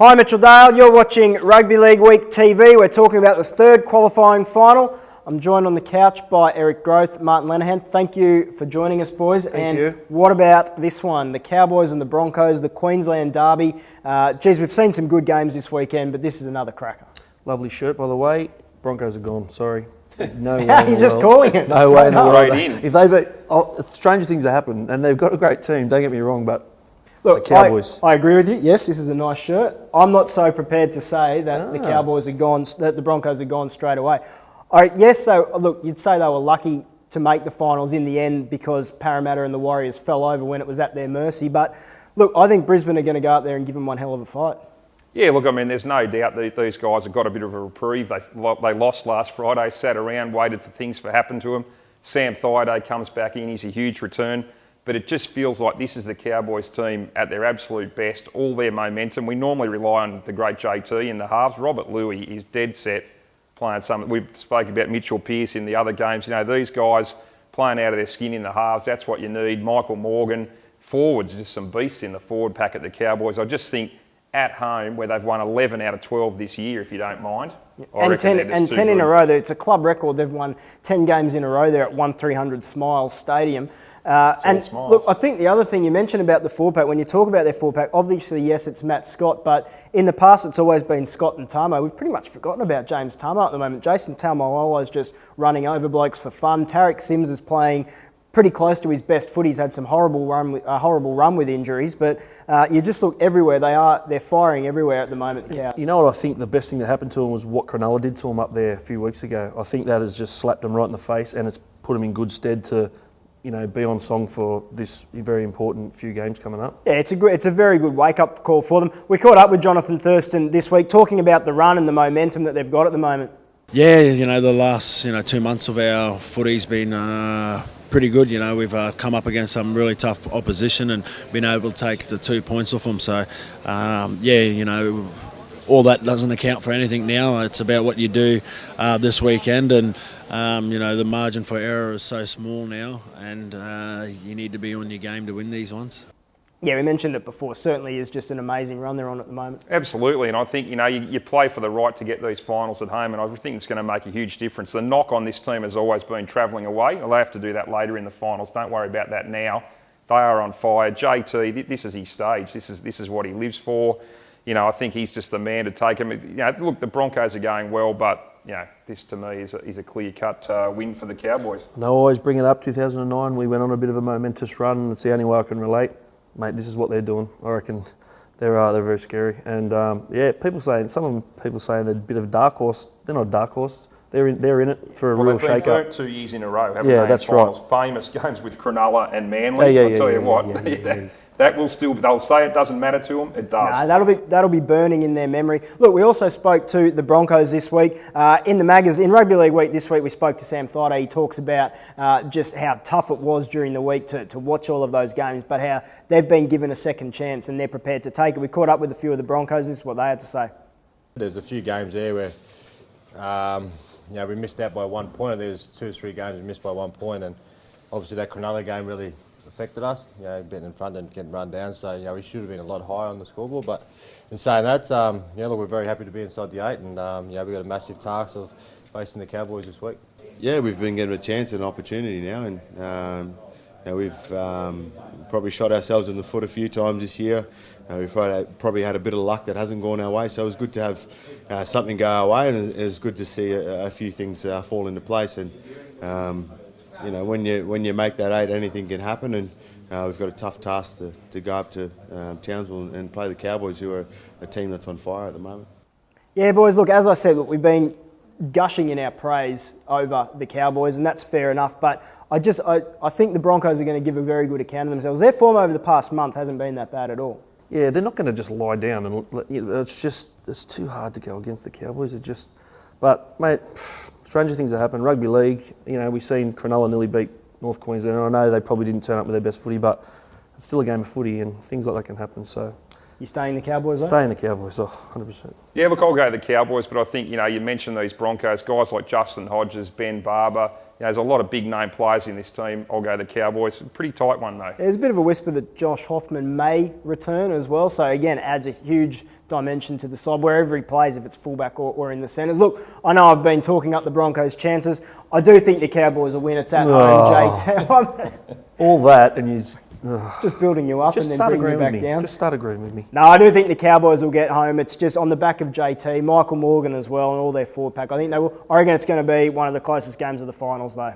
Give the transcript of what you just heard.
Hi Mitchell Dale, you're watching Rugby League Week TV. We're talking about the third qualifying final. I'm joined on the couch by Eric Groth, Martin Lenihan. Thank you for joining us, boys. Thank you. What about this one? The Cowboys and the Broncos, the Queensland Derby. We've seen some good games this weekend, but this is another cracker. Lovely shirt, by the way. Broncos are gone, sorry. No way. You're just calling it. No way in the world. in. If they beat, stranger things have happened, and they've got a great team, don't get me wrong, but Look, the Cowboys. I agree with you. Yes, this is a nice shirt. I'm not so prepared to say that the Cowboys are gone, that the Broncos are gone straight away. You'd say they were lucky to make the finals in the end because Parramatta and the Warriors fell over when it was at their mercy. But look, I think Brisbane are going to go up there and give them one hell of a fight. Yeah, look, I mean, there's no doubt that these guys have got a bit of a reprieve. They lost last Friday, sat around, waited for things to happen to them. Sam Thaiday comes back in, he's a huge return. But it just feels like this is the Cowboys team at their absolute best, all their momentum. We normally rely on the great JT in the halves. Robert Louis is dead set playing some. We spoke about Mitchell Pearce in the other games. You know, these guys playing out of their skin in the halves, that's what you need. Michael Morgan, forwards, just some beasts in the forward pack at the Cowboys. I just think at home, where they've won 11 out of 12 this year, if you don't mind. And 10 in a row. It's a club record. They've won 10 games in a row there at 1300 Smiles Stadium. Look, I think the other thing you mentioned about the forward pack, when you talk about their forward pack, obviously, yes, it's Matt Scott, but in the past, it's always been Scott and Tamo. We've pretty much forgotten about James Tamo at the moment. Jason Taumalolo is just running over blokes for fun. Tarek Sims is playing pretty close to his best foot. He's had some horrible run with injuries, but you just look everywhere. They're firing everywhere at the moment, the Cows. You know what I think the best thing that happened to them was what Cronulla did to them up there a few weeks ago. I think that has just slapped them right in the face and it's put them in good stead to, you know, be on song for this very important few games coming up. Yeah, it's a very good wake-up call for them. We caught up with Jonathan Thurston this week talking about the run and the momentum that they've got at the moment. Yeah, you know, the last 2 months of our footy's been pretty good. You know, we've come up against some really tough opposition and been able to take the 2 points off them. So, you know, all that doesn't account for anything now. It's about what you do this weekend, and you know, the margin for error is so small now, and you need to be on your game to win these ones. Yeah, we mentioned it before. Certainly is just an amazing run they're on at the moment. Absolutely, and I think, you know, you play for the right to get these finals at home, and I think it's going to make a huge difference. The knock on this team has always been travelling away. They'll have to do that later in the finals. Don't worry about that now. They are on fire. JT, this is his stage. This is what he lives for. You know, I think he's just the man to take him. You know, look, the Broncos are going well, but you know, this to me is a clear-cut win for the Cowboys. And I always bring it up. 2009, we went on a bit of a momentous run. It's the only way I can relate, mate. This is what they're doing. I reckon they're very scary. And some people saying they're a bit of a dark horse. They're not a dark horse. They're in it for a real shake-up. They've been 2 years in a row, haven't they? Yeah, that's right. Famous games with Cronulla and Manly. I'll tell you what. That will still. They'll say it doesn't matter to them. It does. No, that'll be burning in their memory. Look, we also spoke to the Broncos this week in Rugby League Week this week. We spoke to Sam Thaiday. He talks about just how tough it was during the week to watch all of those games, but how they've been given a second chance and they're prepared to take it. We caught up with a few of the Broncos. This is what they had to say. There's a few games there where you know, we missed out by 1 point. There's 2 or 3 games we missed by 1 point, and obviously that Cronulla game really affected us, you know, getting in front and getting run down. So, you know, we should have been a lot higher on the scoreboard. But in saying that, yeah, look, we're very happy to be inside the 8, and you know, we've got a massive task of facing the Cowboys this week. Yeah, we've been given a chance and an opportunity now, and you know, we've probably shot ourselves in the foot a few times this year. We've probably had a bit of luck that hasn't gone our way, so it was good to have something go our way, and it was good to see a few things fall into place. And you know, when you make that 8, anything can happen, and we've got a tough task to go up to Townsville and play the Cowboys, who are a team that's on fire at the moment. Yeah, boys, look, as I said, we've been gushing in our praise over the Cowboys, and that's fair enough, but I think the Broncos are going to give a very good account of themselves. Their form over the past month hasn't been that bad at all. Yeah, they're not going to just lie down and it's too hard to go against the Cowboys. But mate, stranger things have happened. Rugby League, you know, we've seen Cronulla nearly beat North Queensland. And I know they probably didn't turn up with their best footy, but it's still a game of footy and things like that can happen. So You staying the Cowboys, though? Staying the Cowboys, 100%. Yeah, look, I'll go the Cowboys, but I think, you mentioned these Broncos, guys like Justin Hodges, Ben Barber. There's a lot of big name players in this team. I'll go the Cowboys. Pretty tight one, though. There's a bit of a whisper that Josh Hoffman may return as well. So, again, adds a huge dimension to the side wherever he plays, if it's fullback or in the centres. Look, I know I've been talking up the Broncos' chances. I do think the Cowboys will win. It's at home, JT. All that, and you just building you up and then bringing you back down. Just start agreeing with me. No, I do think the Cowboys will get home. It's just on the back of JT, Michael Morgan as well, and all their forward pack. I think they will. I reckon it's going to be one of the closest games of the finals, though.